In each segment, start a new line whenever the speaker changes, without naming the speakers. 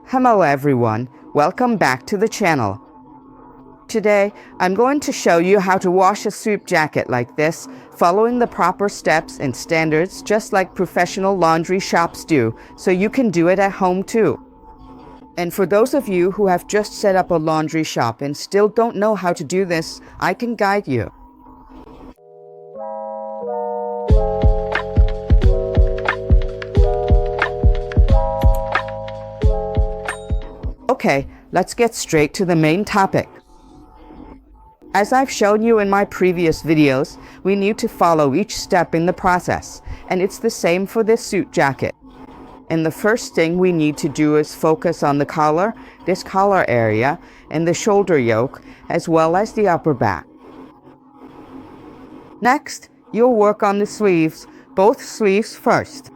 Hello everyone. Welcome back to the channel. Today, I'm going to show you how to wash a suit jacket like this, following the proper steps and standards just like professional laundry shops do, so you can do it at home too. And for those of you who have just set up a laundry shop and still don't know how to do this, I can guide you. Okay, let's get straight to the main topic. As I've shown you in my previous videos, we need to follow each step in the process, and it's the same for this suit jacket. And the first thing we need to do is focus on the collar, this collar area, and the shoulder yoke, as well as the upper back. Next, you'll work on the sleeves, both sleeves first.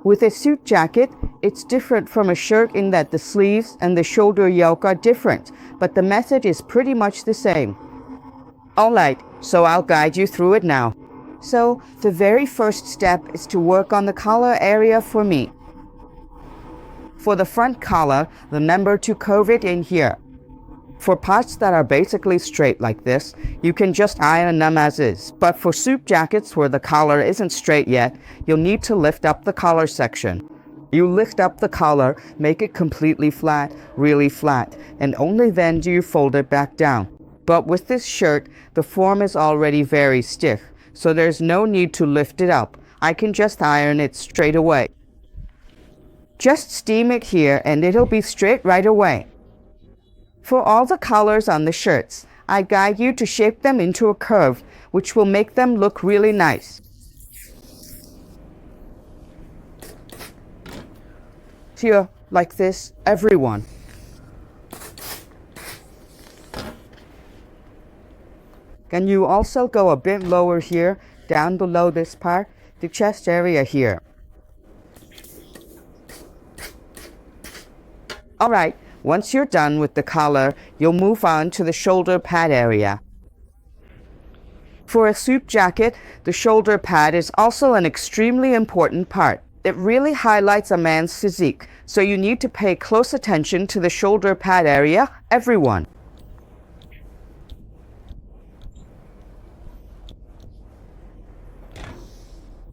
With a suit jacket, it's different from a shirt in that the sleeves and the shoulder yoke are different, but the method is pretty much the same. Alright, so I'll guide you through it now. So, the very first step is to work on the collar area for me. For the front collar, remember to curve it in here. For parts that are basically straight like this, you can just iron them as is. But for suit jackets where the collar isn't straight yet, you'll need to lift up the collar section. You lift up the collar, make it completely flat, really flat, and only then do you fold it back down. But with this shirt, the form is already very stiff, so there's no need to lift it up. I can just iron it straight away. Just steam it here and it'll be straight right away. For all the collars on the shirts, I guide you to shape them into a curve, which will make them look really nice. Here, like this, everyone. Can you also go a bit lower here, down below this part, the chest area here. Alright. Once you're done with the collar, you'll move on to the shoulder pad area. For a suit jacket, the shoulder pad is also an extremely important part. It really highlights a man's physique, so you need to pay close attention to the shoulder pad area, everyone.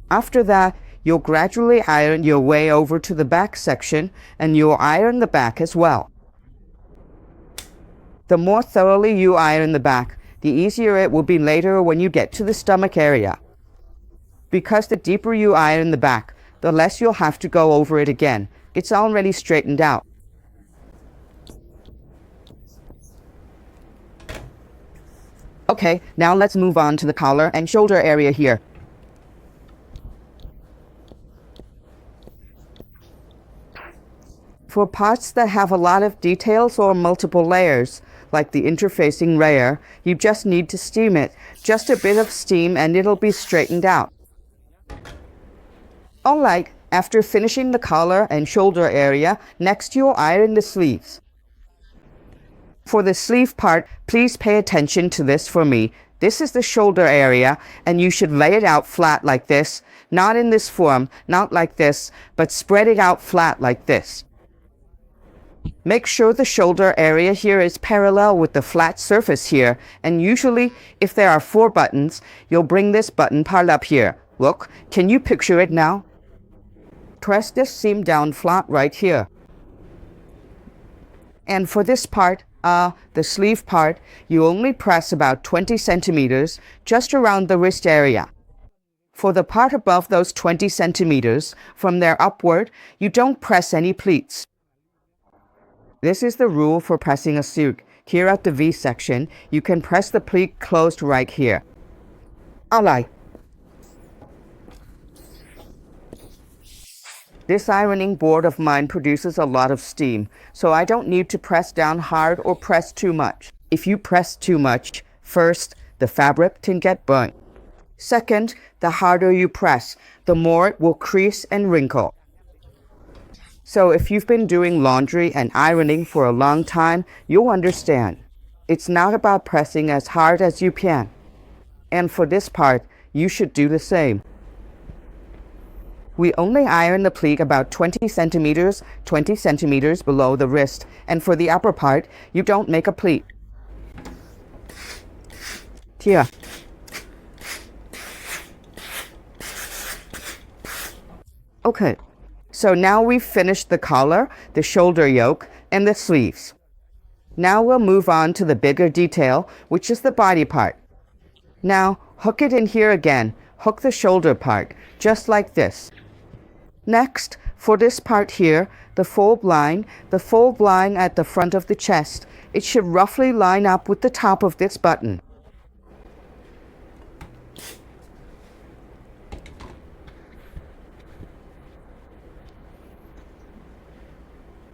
After that, you'll gradually iron your way over to the back section, and you'll iron the back as well. The more thoroughly you iron the back, the easier it will be later when you get to the stomach area. Because the deeper you iron the back, the less you'll have to go over it again. It's already straightened out. Okay, now let's move on to the collar and shoulder area here. For parts that have a lot of details or multiple layers, like the interfacing layer, you just need to steam it. Just a bit of steam and it'll be straightened out. Alright, after finishing the collar and shoulder area, next you'll iron the sleeves. For the sleeve part, please pay attention to this for me. This is the shoulder area, and you should lay it out flat like this, not in this form, not like this, but spread it out flat like this. Make sure the shoulder area here is parallel with the flat surface here, and usually, if there are 4 buttons, you'll bring this button part up here. Look, can you picture it now? Press this seam down flat right here. And for this part, the sleeve part, you only press about 20 centimeters, just around the wrist area. For the part above those 20 centimeters, from there upward, you don't press any pleats. This is the rule for pressing a suit. Here at the V section, you can press the pleat closed right here. Alright. This ironing board of mine produces a lot of steam, so I don't need to press down hard or press too much. If you press too much, first, the fabric can get burnt. Second, the harder you press, the more it will crease and wrinkle. So if you've been doing laundry and ironing for a long time, you'll understand. It's not about pressing as hard as you can. And for this part, you should do the same. We only iron the pleat about 20 centimeters below the wrist, and for the upper part, you don't make a pleat. Here. Okay, so now we've finished the collar, the shoulder yoke, and the sleeves. Now we'll move on to the bigger detail, which is the body part. Now, hook it in here again. Hook the shoulder part, just like this. Next, for this part here, the fold line at the front of the chest, it should roughly line up with the top of this button.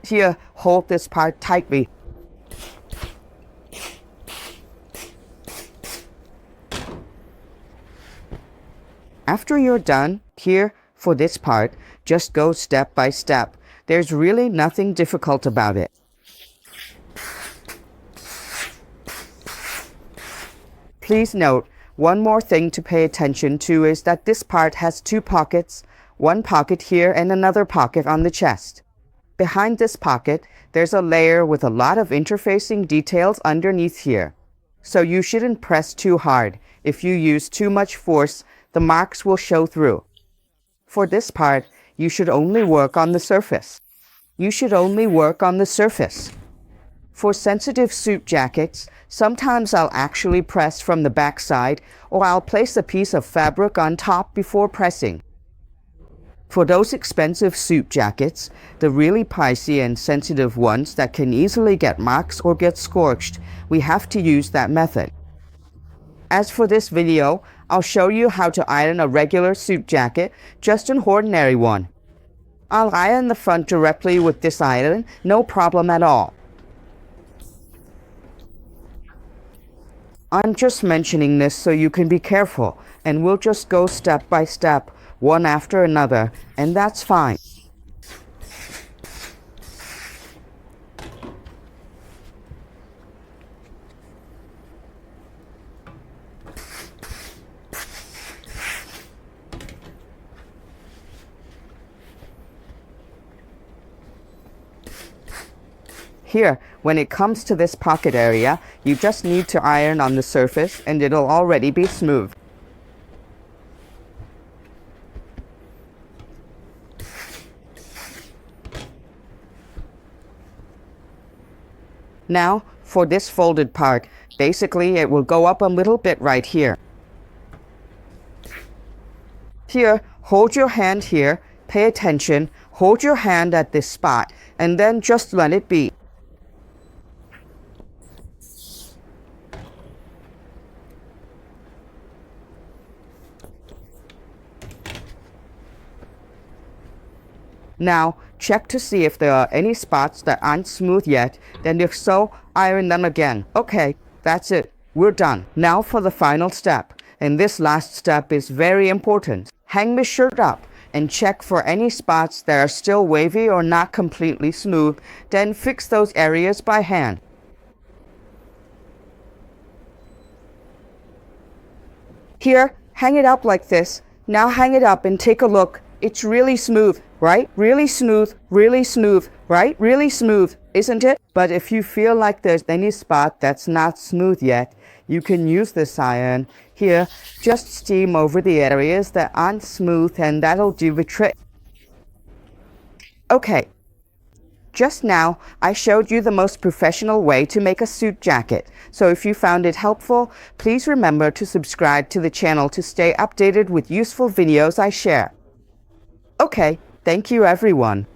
Here, hold this part tightly. After you're done, here, for this part, just go step by step. There's really nothing difficult about it. Please note, one more thing to pay attention to is that this part has two pockets, one pocket here and another pocket on the chest. Behind this pocket, there's a layer with a lot of interfacing details underneath here. So you shouldn't press too hard. If you use too much force, the marks will show through. For this part, you should only work on the surface. You should only work on the surface. For sensitive suit jackets, sometimes I'll actually press from the back side, or I'll place a piece of fabric on top before pressing. For those expensive suit jackets, the really pricey and sensitive ones that can easily get marks or get scorched, we have to use that method. As for this video, I'll show you how to iron a regular suit jacket, just an ordinary one. I'll iron the front directly with this iron, no problem at all. I'm just mentioning this so you can be careful, and we'll just go step by step, one after another, and that's fine. Here, when it comes to this pocket area, you just need to iron on the surface and it'll already be smooth. Now, for this folded part, basically it will go up a little bit right here. Here, hold your hand here, pay attention, hold your hand at this spot, and then just let it be. Now, check to see if there are any spots that aren't smooth yet, then if so, iron them again. Okay, that's it. We're done. Now for the final step, and this last step is very important. Hang the shirt up and check for any spots that are still wavy or not completely smooth, then fix those areas by hand. Here, hang it up like this. Now hang it up and take a look. It's really smooth, right? Really smooth, right? Really smooth, isn't it? But if you feel like there's any spot that's not smooth yet, you can use this iron. Here, just steam over the areas that aren't smooth and that'll do the trick. Okay, just now I showed you the most professional way to make a suit jacket. So if you found it helpful, please remember to subscribe to the channel to stay updated with useful videos I share. Okay, thank you everyone.